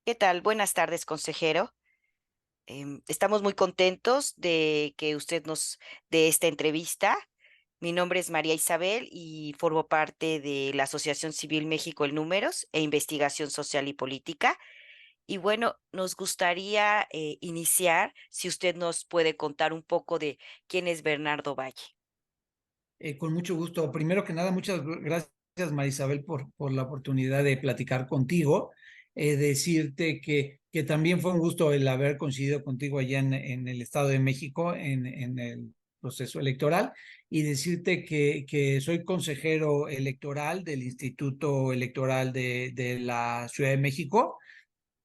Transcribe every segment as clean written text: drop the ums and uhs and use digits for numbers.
¿Qué tal? Buenas tardes, consejero. Estamos muy contentos de que usted nos dé esta entrevista. Mi nombre es María Isabel y formo parte de la Asociación Civil México en Números e Investigación Social y Política. Y bueno, nos gustaría iniciar, si usted nos puede contar un poco de quién es Bernardo Valle. Con mucho gusto. Primero que nada, muchas gracias, Marisabel, por la oportunidad de platicar contigo. Decirte que también fue un gusto el haber coincidido contigo allá en el Estado de México, en el proceso electoral, y decirte que soy consejero electoral del Instituto Electoral de la Ciudad de México.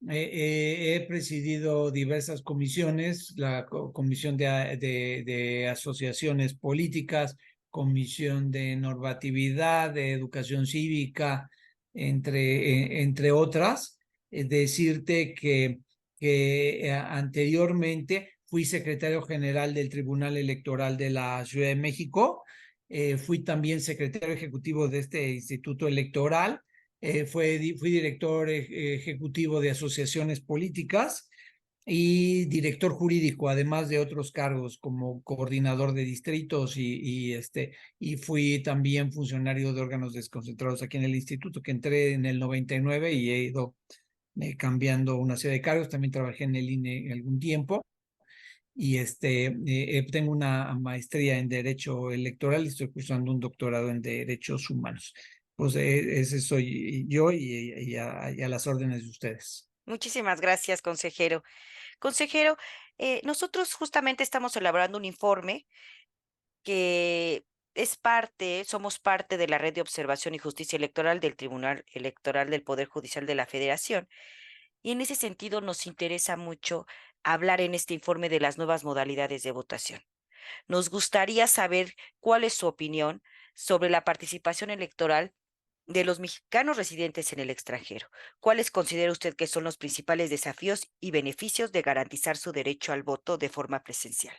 He presidido diversas comisiones, la comisión de asociaciones políticas, comisión de normatividad, de educación cívica, entre otras. Decirte que anteriormente fui secretario general del Tribunal Electoral de la Ciudad de México. Fui también secretario ejecutivo de este instituto electoral. Fui director ejecutivo de asociaciones políticas y director jurídico, además de otros cargos como coordinador de distritos y fui también funcionario de órganos desconcentrados aquí en el instituto, que entré en el 99 y he ido cambiando una serie de cargos. También trabajé en el INE algún tiempo y tengo una maestría en Derecho Electoral y estoy cursando un doctorado en Derechos Humanos. Pues ese soy yo y a las órdenes de ustedes. Muchísimas gracias, consejero. Consejero, nosotros justamente estamos elaborando un informe que somos parte de la Red de Observación y Justicia Electoral del Tribunal Electoral del Poder Judicial de la Federación. Y en ese sentido nos interesa mucho hablar en este informe de las nuevas modalidades de votación. Nos gustaría saber cuál es su opinión sobre la participación electoral de los mexicanos residentes en el extranjero. ¿Cuáles considera usted que son los principales desafíos y beneficios de garantizar su derecho al voto de forma presencial?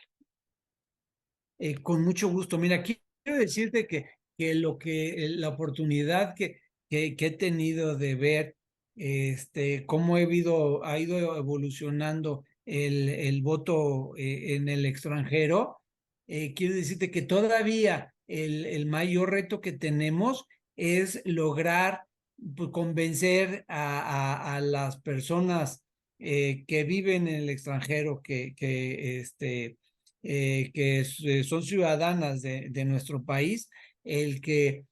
Con mucho gusto. Mira, quiero decirte que la oportunidad que he tenido de ver cómo ha ido evolucionando el voto en el extranjero. Quiero decirte que todavía el mayor reto que tenemos es lograr pues, convencer a las personas que viven en el extranjero, que son ciudadanas de nuestro país, el que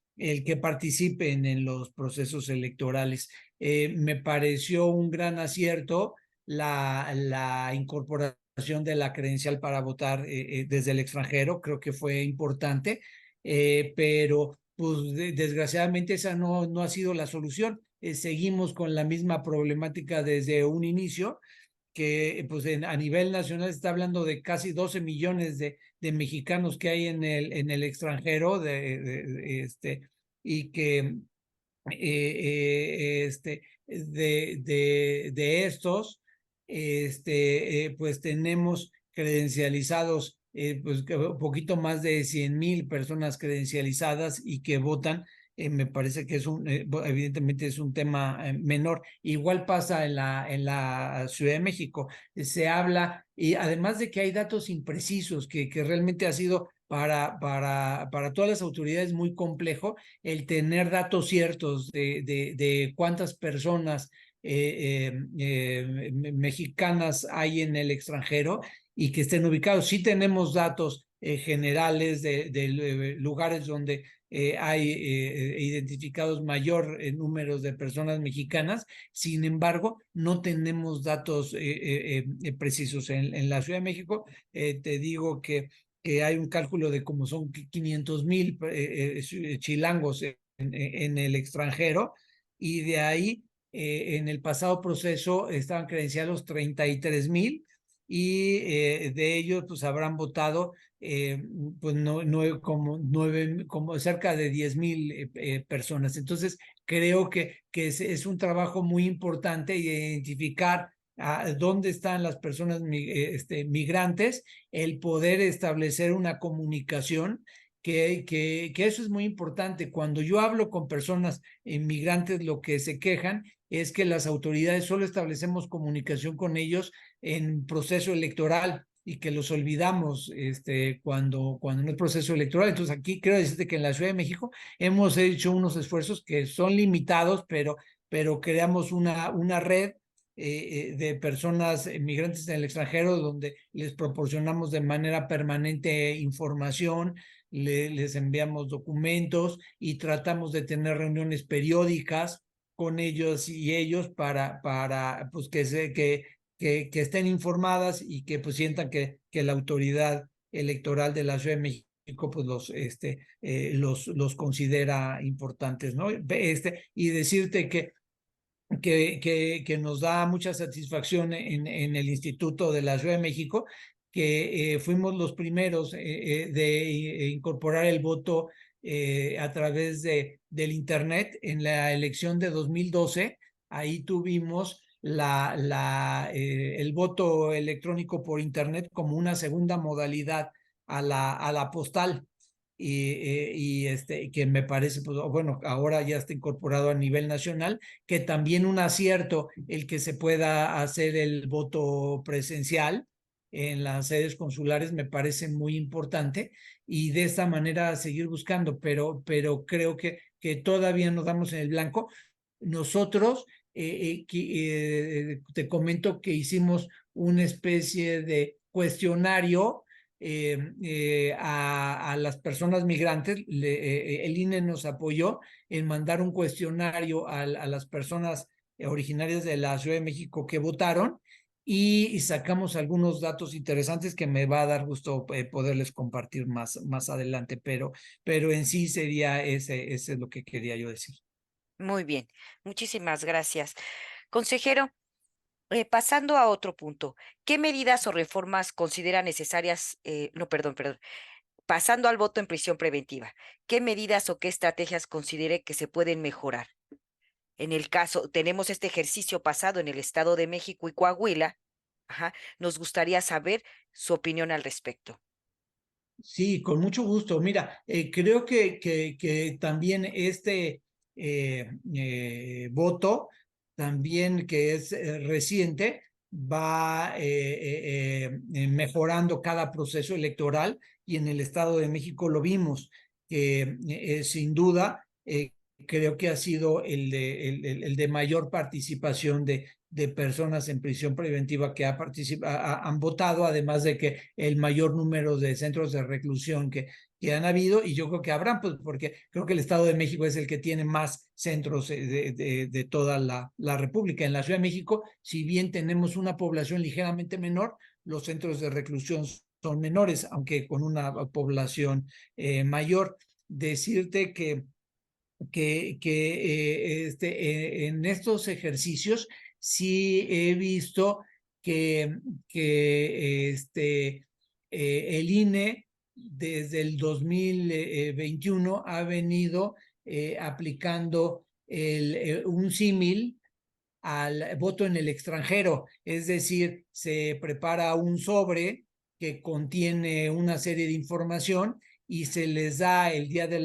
participen en los procesos electorales. Me pareció un gran acierto la incorporación de la credencial para votar desde el extranjero. Creo que fue importante, pero pues desgraciadamente esa no ha sido la solución. Seguimos con la misma problemática desde un inicio, que pues a nivel nacional se está hablando de casi 12 millones de mexicanos que hay en el extranjero, y que de estos, pues tenemos credencializados, pues un poquito más de 100,000 personas credencializadas y que votan. Me parece que evidentemente es un tema menor. Igual pasa en la Ciudad de México. Se habla, y además de que hay datos imprecisos, que realmente ha sido para todas las autoridades muy complejo el tener datos ciertos de cuántas personas mexicanas hay en el extranjero y que estén ubicados. Sí tenemos datos generales de lugares donde hay identificados mayor números de personas mexicanas. Sin embargo, no tenemos datos precisos. En la Ciudad de México, te digo que hay un cálculo de cómo son 500,000 chilangos en el extranjero, y de ahí en el pasado proceso estaban credenciados 33,000, y de ellos pues habrán votado pues como cerca de 10,000 personas. Entonces creo que es un trabajo muy importante identificar dónde están las personas migrantes, el poder establecer una comunicación, que eso es muy importante. Cuando yo hablo con personas inmigrantes, lo que se quejan es que las autoridades solo establecemos comunicación con ellos en proceso electoral y que los olvidamos cuando no es proceso electoral. Entonces aquí quiero decirte que en la Ciudad de México hemos hecho unos esfuerzos que son limitados, pero creamos una red de personas migrantes en el extranjero donde les proporcionamos de manera permanente información, les enviamos documentos y tratamos de tener reuniones periódicas con ellos y ellos para pues que estén informadas y que pues sientan que la autoridad electoral de la Ciudad de México pues los considera importantes, ¿no? Y decirte que nos da mucha satisfacción en el Instituto de la Ciudad de México, que fuimos los primeros de incorporar el voto a través del Internet en la elección de 2012. Ahí tuvimos el voto electrónico por Internet como una segunda modalidad a la postal que me parece, pues, bueno, ahora ya está incorporado a nivel nacional, que también un acierto el que se pueda hacer el voto presencial en las sedes consulares me parece muy importante y de esta manera seguir buscando, pero creo que todavía nos damos en el blanco. Nosotros, te comento que hicimos una especie de cuestionario a las personas migrantes. El INE nos apoyó en mandar un cuestionario a las personas originarias de la Ciudad de México que votaron y sacamos algunos datos interesantes que me va a dar gusto poderles compartir más adelante, pero en sí sería ese es lo que quería yo decir. Muy bien, muchísimas gracias. Consejero, pasando a otro punto, ¿qué medidas o reformas considera necesarias? No, perdón. Pasando al voto en prisión preventiva, ¿qué medidas o qué estrategias considere que se pueden mejorar? En el caso, tenemos este ejercicio pasado en el Estado de México y Coahuila. Ajá, nos gustaría saber su opinión al respecto. Sí, con mucho gusto. Mira, creo que también voto, también que es reciente, va mejorando cada proceso electoral y en el Estado de México lo vimos, que sin duda creo que ha sido el de mayor participación de personas en prisión preventiva que han votado, además de que el mayor número de centros de reclusión que han habido, y yo creo que habrán, pues porque creo que el Estado de México es el que tiene más centros de toda la República. En la Ciudad de México, si bien tenemos una población ligeramente menor, los centros de reclusión son menores, aunque con una población mayor. Decirte en estos ejercicios sí he visto que el INE desde el 2021 ha venido aplicando un símil al voto en el extranjero, es decir, se prepara un sobre que contiene una serie de información y se les da el día el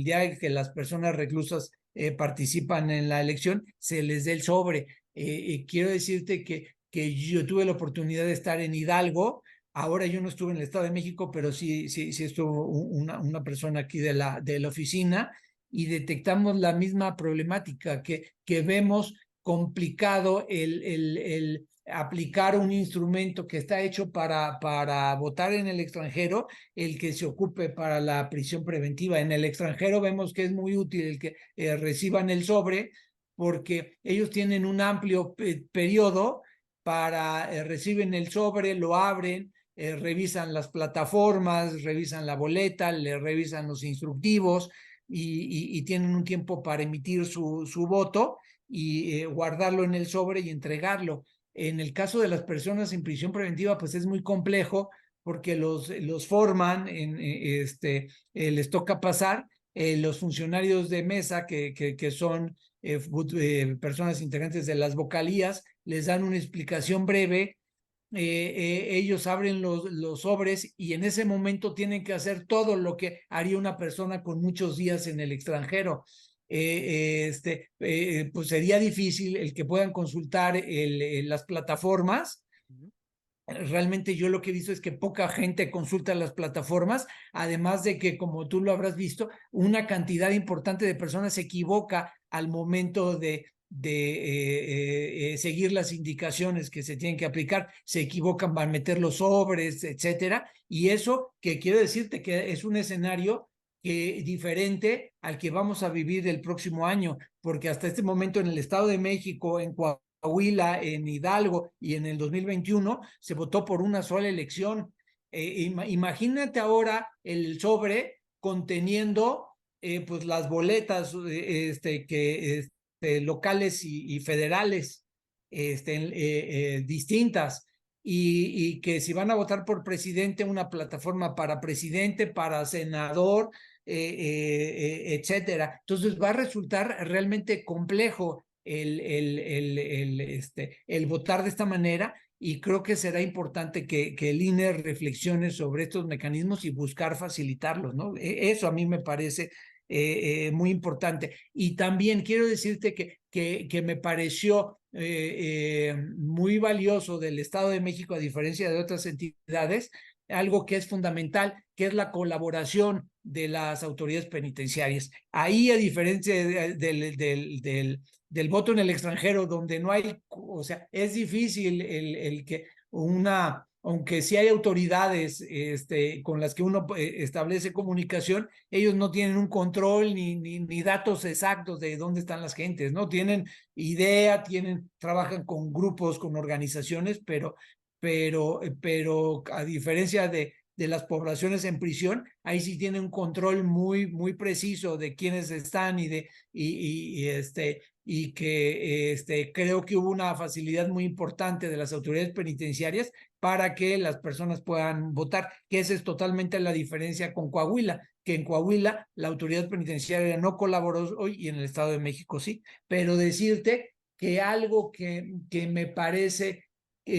día que las personas reclusas participan en la elección, se les dé el sobre. Quiero decirte que yo tuve la oportunidad de estar en Hidalgo. Ahora yo no estuve en el Estado de México, pero sí estuvo una persona aquí de la oficina y detectamos la misma problemática que vemos complicado el aplicar un instrumento que está hecho para votar en el extranjero, el que se ocupe para la prisión preventiva. En el extranjero vemos que es muy útil el que reciban el sobre porque ellos tienen un amplio periodo para reciben el sobre, lo abren, revisan las plataformas, revisan la boleta, le revisan los instructivos y tienen un tiempo para emitir su voto y guardarlo en el sobre y entregarlo. En el caso de las personas en prisión preventiva, pues es muy complejo porque los forman, les toca pasar, los funcionarios de mesa que son personas integrantes de las vocalías, les dan una explicación breve. Ellos abren los sobres y en ese momento tienen que hacer todo lo que haría una persona con muchos días en el extranjero. pues sería difícil el que puedan consultar las plataformas. Realmente yo lo que he visto es que poca gente consulta las plataformas, además de que, como tú lo habrás visto, una cantidad importante de personas se equivoca al momento de seguir las indicaciones que se tienen que aplicar, se equivocan, van a meter los sobres, etcétera, y eso que quiero decirte que es un escenario diferente al que vamos a vivir el próximo año, porque hasta este momento en el Estado de México, en Coahuila, en Hidalgo y en el 2021 se votó por una sola elección. Imagínate ahora el sobre conteniendo pues las boletas locales y federales distintas. Y que si van a votar por presidente, una plataforma para presidente, para senador, etcétera. Entonces va a resultar realmente complejo el votar de esta manera, y creo que será importante que el INE reflexione sobre estos mecanismos y buscar facilitarlos, ¿no? Eso a mí me parece muy importante. Y también quiero decirte que me pareció muy valioso del Estado de México, a diferencia de otras entidades, algo que es fundamental, que es la colaboración de las autoridades penitenciarias. Ahí, a diferencia del voto en el extranjero, donde no hay, o sea, es difícil el que aunque sí hay autoridades con las que uno establece comunicación, ellos no tienen un control ni datos exactos de dónde están las gentes, ¿no? Tienen idea, trabajan con grupos, con organizaciones, pero a diferencia de las poblaciones en prisión, ahí sí tienen un control muy preciso de quiénes están y que creo que hubo una facilidad muy importante de las autoridades penitenciarias para que las personas puedan votar, que esa es totalmente la diferencia con Coahuila, que en Coahuila la autoridad penitenciaria no colaboró hoy y en el Estado de México sí, pero decirte que algo que me parece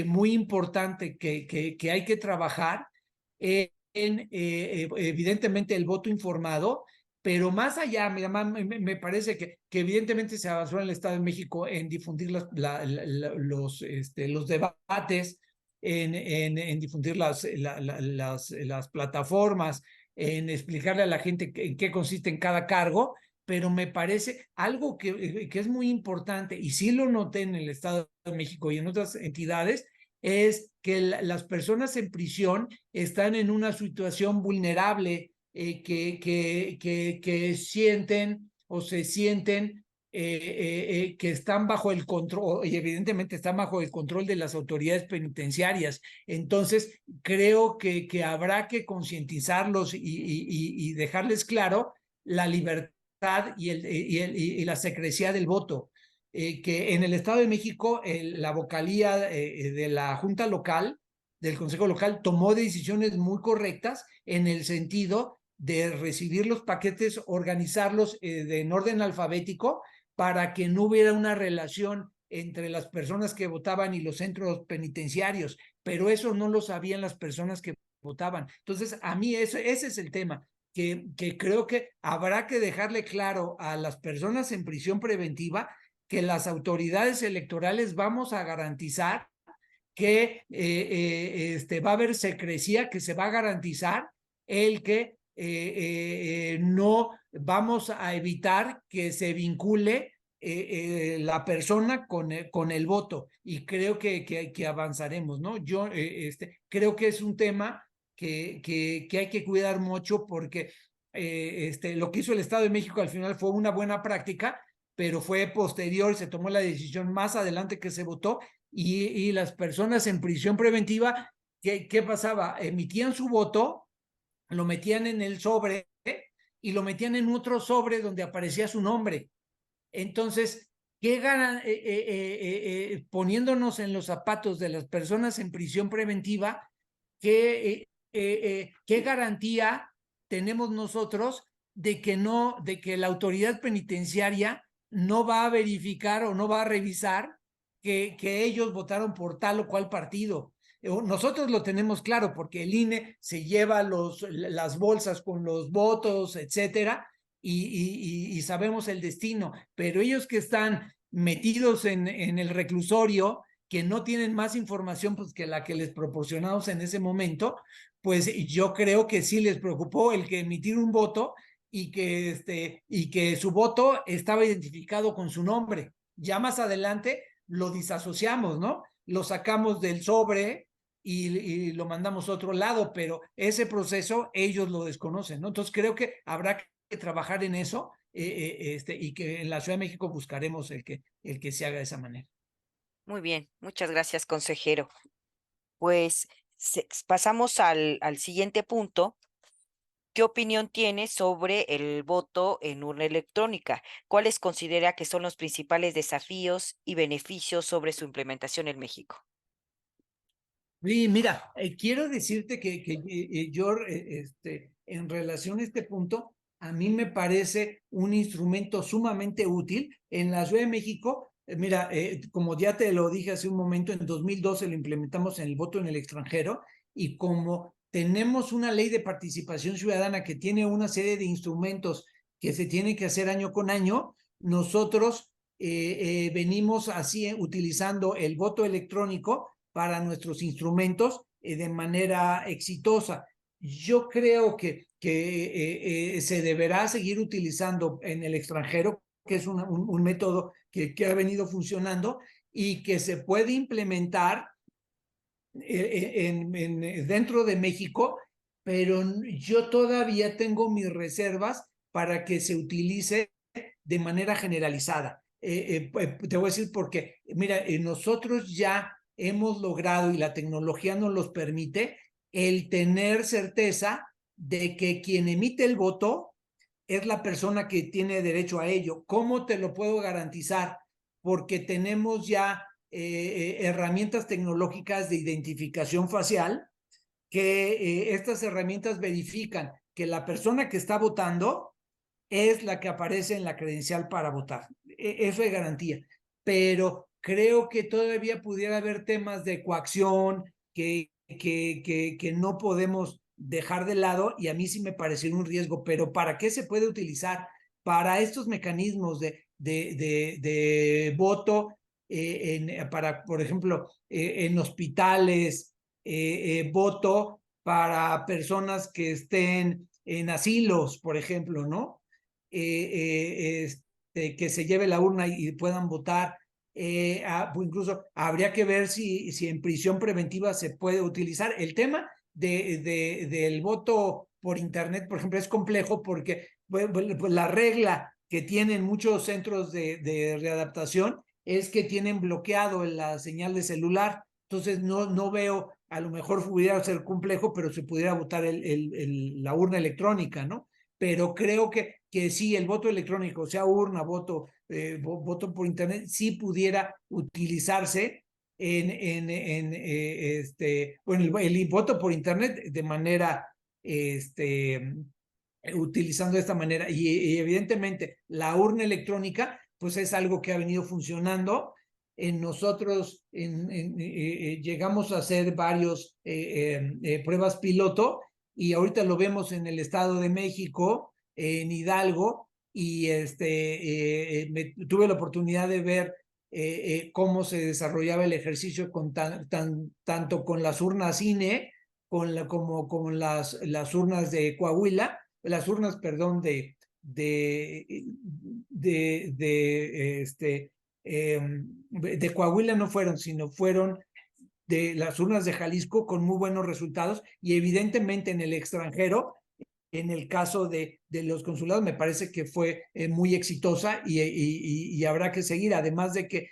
muy importante que hay que trabajar evidentemente el voto informado, pero más allá, me parece que evidentemente se avanzó en el Estado de México en difundir los debates, en difundir las plataformas, en explicarle a la gente en qué consiste en cada cargo, pero me parece algo que es muy importante, y sí lo noté en el Estado de México y en otras entidades, es que las personas en prisión están en una situación vulnerable, que sienten o se sienten que están bajo el control, y evidentemente están bajo el control de las autoridades penitenciarias. Entonces, creo que habrá que concientizarlos y dejarles claro la libertad y la secrecía del voto. Que en el Estado de México la vocalía de la Junta Local, del Consejo Local, tomó decisiones muy correctas en el sentido de recibir los paquetes, organizarlos en orden alfabético para que no hubiera una relación entre las personas que votaban y los centros penitenciarios, pero eso no lo sabían las personas que votaban. Entonces, a mí ese es el tema, que creo que habrá que dejarle claro a las personas en prisión preventiva que las autoridades electorales vamos a garantizar que va a haber secrecía, que se va a garantizar el que no vamos a evitar que se vincule la persona con el voto, y creo que avanzaremos, ¿no? Yo creo que es un tema que hay que cuidar mucho, porque lo que hizo el Estado de México al final fue una buena práctica, pero fue posterior, se tomó la decisión más adelante que se votó, y las personas en prisión preventiva, ¿qué pasaba? Emitían su voto, lo metían en el sobre y lo metían en otro sobre donde aparecía su nombre. Entonces, ¿qué ganan, poniéndonos en los zapatos de las personas en prisión preventiva, qué garantía tenemos nosotros de que la autoridad penitenciaria no va a verificar o no va a revisar que ellos votaron por tal o cual partido? Nosotros lo tenemos claro porque el INE se lleva las bolsas con los votos, etcétera, y sabemos el destino, pero ellos que están metidos en el reclusorio, que no tienen más información pues, que la que les proporcionamos en ese momento, pues yo creo que sí les preocupó el que emitir un voto y que su voto estaba identificado con su nombre. Ya más adelante lo disasociamos, ¿no? Lo sacamos del sobre y lo mandamos a otro lado, pero ese proceso ellos lo desconocen, ¿no? Entonces creo que habrá que trabajar en eso y que en la Ciudad de México buscaremos el que se haga de esa manera. Muy bien, muchas gracias, consejero. Pues pasamos al siguiente punto. ¿Qué opinión tiene sobre el voto en urna electrónica? ¿Cuáles considera que son los principales desafíos y beneficios sobre su implementación en México? Sí, mira, quiero decirte yo, en relación a este punto, a mí me parece un instrumento sumamente útil. En la Ciudad de México, mira, como ya te lo dije hace un momento, en 2012 lo implementamos en el voto en el extranjero y como tenemos una ley de participación ciudadana que tiene una serie de instrumentos que se tienen que hacer año con año, nosotros venimos así utilizando el voto electrónico para nuestros instrumentos de manera exitosa. Yo creo que se deberá seguir utilizando en el extranjero, que es un método que ha venido funcionando y que se puede implementar dentro de México, pero yo todavía tengo mis reservas para que se utilice de manera generalizada. Te voy a decir porque, mira, nosotros ya hemos logrado y la tecnología nos los permite el tener certeza de que quien emite el voto es la persona que tiene derecho a ello. ¿Cómo te lo puedo garantizar? Porque tenemos ya herramientas tecnológicas de identificación facial que estas herramientas verifican que la persona que está votando es la que aparece en la credencial para votar. Eso es garantía. Pero creo que todavía pudiera haber temas de coacción que no podemos dejar de lado y a mí sí me pareció un riesgo, pero ¿para qué se puede utilizar? Para estos mecanismos de voto, para, por ejemplo, en hospitales, voto para personas que estén en asilos, por ejemplo, ¿no? Que se lleve la urna y puedan votar. Pues incluso habría que ver si en prisión preventiva se puede utilizar. El tema del voto por Internet, por ejemplo, es complejo porque pues, la regla que tienen muchos centros de readaptación es que tienen bloqueado la señal de celular. Entonces no veo, a lo mejor pudiera ser complejo, pero se pudiera votar la urna electrónica, ¿no? Pero creo que sí, el voto electrónico, sea urna, voto por internet, sí pudiera utilizarse bueno, el voto por internet de manera, utilizando de esta manera. Y evidentemente la urna electrónica, pues es algo que ha venido funcionando. Nosotros llegamos a hacer varios pruebas piloto y ahorita lo vemos en el Estado de México, en Hidalgo, y tuve la oportunidad de ver cómo se desarrollaba el ejercicio tanto con las urnas INE como con las urnas de Coahuila, las urnas, perdón, de Coahuila no fueron, sino fueron de las urnas de Jalisco con muy buenos resultados y evidentemente en el extranjero, en el caso de los consulados, me parece que fue muy exitosa y habrá que seguir, además de que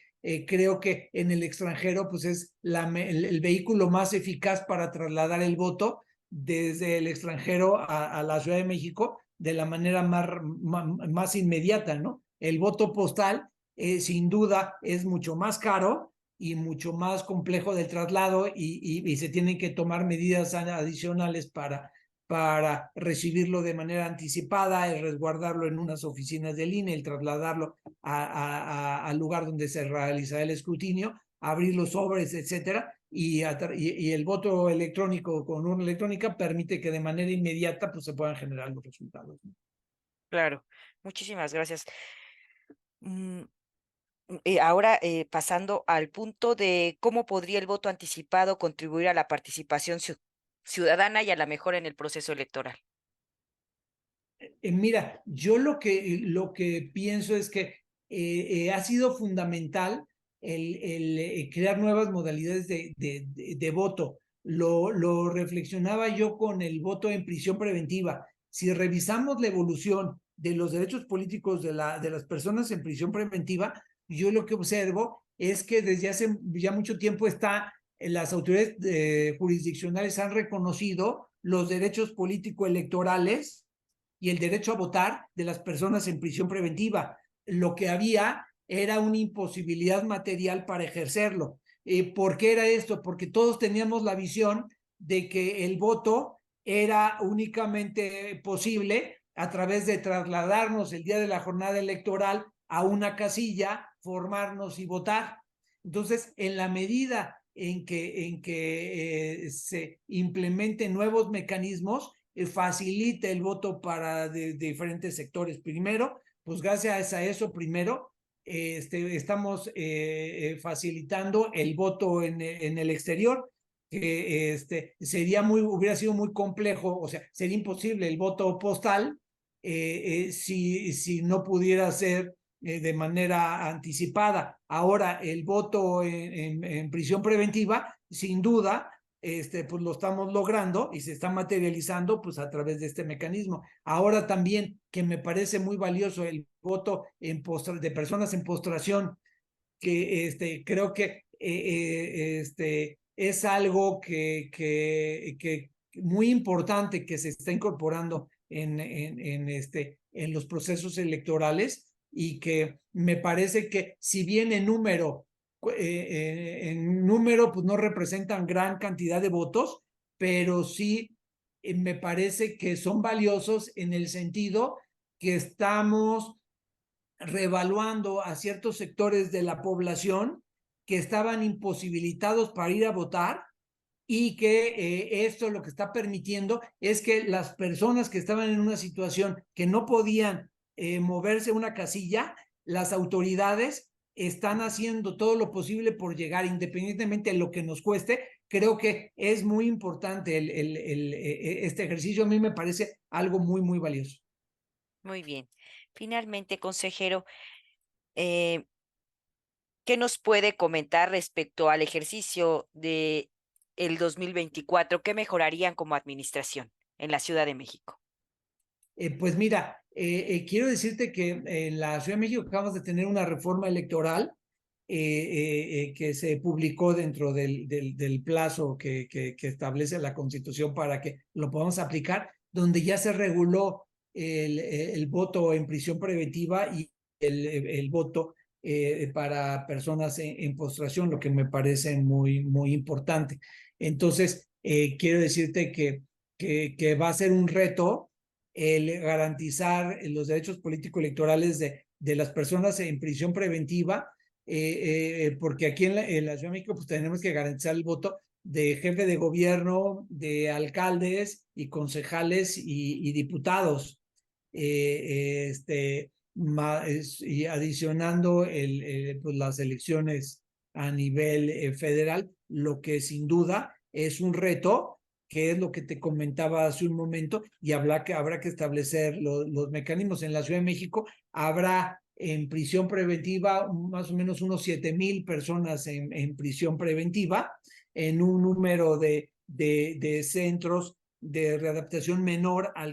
creo que en el extranjero pues es el vehículo más eficaz para trasladar el voto desde el extranjero a la Ciudad de México de la manera más inmediata, ¿no? El voto postal sin duda es mucho más caro y mucho más complejo del traslado y se tienen que tomar medidas adicionales para recibirlo de manera anticipada, el resguardarlo en unas oficinas del INE, el trasladarlo al lugar donde se realizará el escrutinio, abrir los sobres, etcétera, y el voto electrónico con urna electrónica permite que de manera inmediata pues, se puedan generar los resultados. Claro, muchísimas gracias. Mm, ahora, pasando al punto de cómo podría el voto anticipado contribuir a la participación ciudadana y a la mejora en el proceso electoral. Mira, yo lo que pienso es que ha sido fundamental el crear nuevas modalidades de voto. Lo reflexionaba yo con el voto en prisión preventiva. Si revisamos la evolución de los derechos políticos de las personas en prisión preventiva, yo lo que observo es que desde hace ya mucho tiempo las autoridades jurisdiccionales han reconocido los derechos político-electorales y el derecho a votar de las personas en prisión preventiva. Lo que había era una imposibilidad material para ejercerlo. ¿Por qué era esto? Porque todos teníamos la visión de que el voto era únicamente posible a través de trasladarnos el día de la jornada electoral a una casilla, formarnos y votar. Entonces, en la medida en que se implementen nuevos mecanismos, facilite el voto para diferentes sectores. Primero, pues gracias a eso, primero, estamos facilitando el voto en el exterior, que hubiera sido muy complejo, o sea, sería imposible el voto postal si no pudiera ser de manera anticipada. Ahora, el voto en prisión preventiva, sin duda, pues lo estamos logrando y se está materializando pues a través de este mecanismo. Ahora también, que me parece muy valioso el voto de personas en postración, que creo que es algo que muy importante que se está incorporando en los procesos electorales, y que me parece que si bien en número pues no representan gran cantidad de votos, pero sí me parece que son valiosos en el sentido que estamos revaluando a ciertos sectores de la población que estaban imposibilitados para ir a votar, y que esto lo que está permitiendo es que las personas que estaban en una situación que no podían moverse una casilla, las autoridades están haciendo todo lo posible por llegar, independientemente de lo que nos cueste. Creo que es muy importante este ejercicio. A mí me parece algo muy, muy valioso. Muy bien. Finalmente, consejero, eh, ¿qué nos puede comentar respecto al ejercicio de el 2024? ¿Qué mejorarían como administración en la Ciudad de México? Pues mira, quiero decirte que en la Ciudad de México acabamos de tener una reforma electoral que se publicó dentro del plazo que establece la Constitución para que lo podamos aplicar, donde ya se reguló el voto en prisión preventiva y el voto para personas en postración, lo que me parece muy, muy importante. Entonces, quiero decirte que va a ser un reto el garantizar los derechos político-electorales de las personas en prisión preventiva, porque aquí en la Ciudad de México pues tenemos que garantizar el voto de jefe de gobierno, de alcaldes y concejales y diputados. Y adicionando pues las elecciones a nivel federal, lo que sin duda es un reto, que es lo que te comentaba hace un momento, y habrá que establecer los mecanismos. En la Ciudad de México habrá en prisión preventiva más o menos unos 7,000 personas en prisión preventiva, en un número de centros de readaptación menor a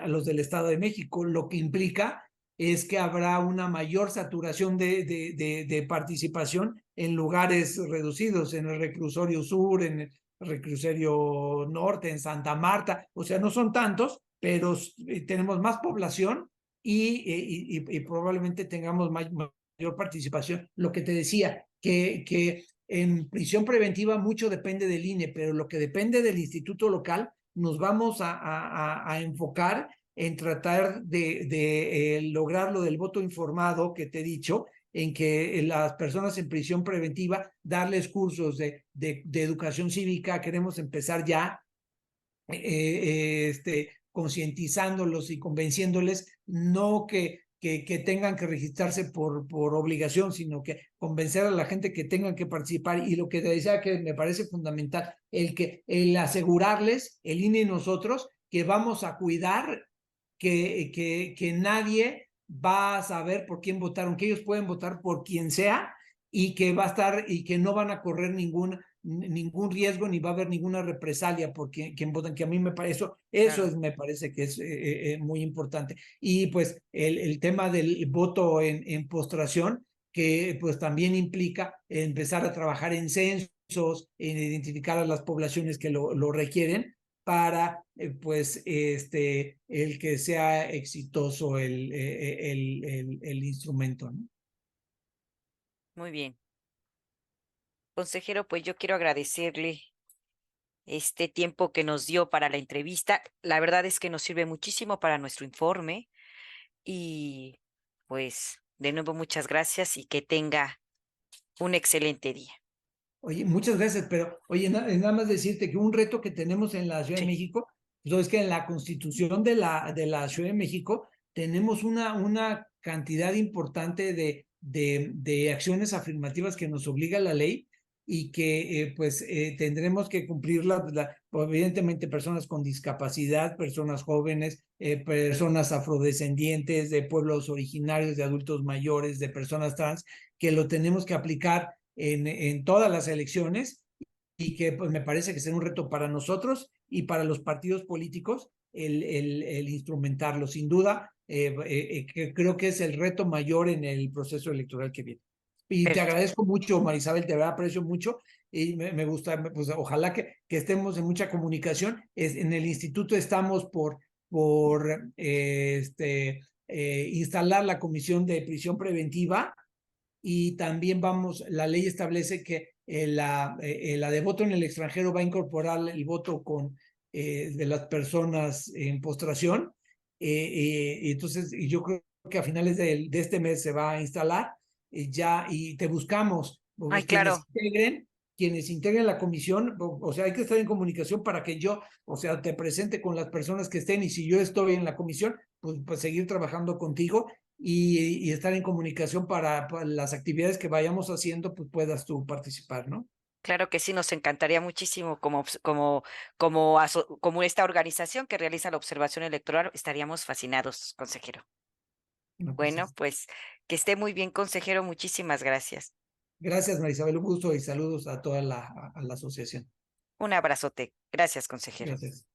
los del Estado de México, lo que implica es que habrá una mayor saturación de participación en lugares reducidos, en el reclusorio sur, en el reclusorio norte, en Santa Marta. O sea, no son tantos, pero tenemos más población y probablemente tengamos mayor participación. Lo que te decía, que en prisión preventiva mucho depende del INE, pero lo que depende del instituto local nos vamos a enfocar en tratar de lograr lo del voto informado que te he dicho, en que las personas en prisión preventiva, darles cursos de educación cívica. Queremos empezar ya concientizándolos y convenciéndoles, no que tengan que registrarse por obligación, sino que convencer a la gente que tengan que participar. Y lo que te decía que me parece fundamental, el asegurarles, el INE y nosotros, que vamos a cuidar que nadie va a saber por quién votaron, que ellos pueden votar por quien sea y que va a estar y que no van a correr ningún riesgo ni va a haber ninguna represalia por quien votan, que a mí me parece, eso Claro. es, me parece que es muy importante. Y pues el tema del voto en postración, que pues también implica empezar a trabajar en censos, en identificar a las poblaciones que lo requieren para pues el que sea exitoso el instrumento, ¿no? Muy bien. Consejero, pues yo quiero agradecerle este tiempo que nos dio para la entrevista. La verdad es que nos sirve muchísimo para nuestro informe y pues de nuevo muchas gracias y que tenga un excelente día. Oye, muchas gracias, pero oye, nada más decirte que un reto que tenemos en la Ciudad de Sí. México, pues es que en la Constitución de la Ciudad de México tenemos una cantidad importante de acciones afirmativas que nos obliga la ley y que pues tendremos que cumplirla, evidentemente personas con discapacidad, personas jóvenes, personas afrodescendientes, de pueblos originarios, de adultos mayores, de personas trans, que lo tenemos que aplicar en todas las elecciones y que pues me parece que será un reto para nosotros y para los partidos políticos el instrumentarlo. Sin duda, que creo que es el reto mayor en el proceso electoral que viene. Y te Perfecto. agradezco mucho, Marisabel, te verdad aprecio mucho y me gusta, pues ojalá que estemos en mucha comunicación. En el instituto estamos por instalar la comisión de prisión preventiva y también la ley establece que la de voto en el extranjero va a incorporar el voto de las personas en postración. Y entonces, y yo creo que a finales de este mes se va a instalar ya y te buscamos, Ay, quienes claro, integren la comisión, o sea, hay que estar en comunicación para que yo, o sea, te presente con las personas que estén y si yo estoy en la comisión, pues seguir trabajando contigo y estar en comunicación para las actividades que vayamos haciendo, pues puedas tú participar, ¿no? claro que sí, nos encantaría muchísimo como esta organización que realiza la observación electoral, estaríamos fascinados, consejero. No, pues, Bueno, pues que esté muy bien, consejero, muchísimas gracias. gracias, Marisabel, un gusto y saludos a toda la asociación. Un abrazote. Gracias, consejero. Gracias.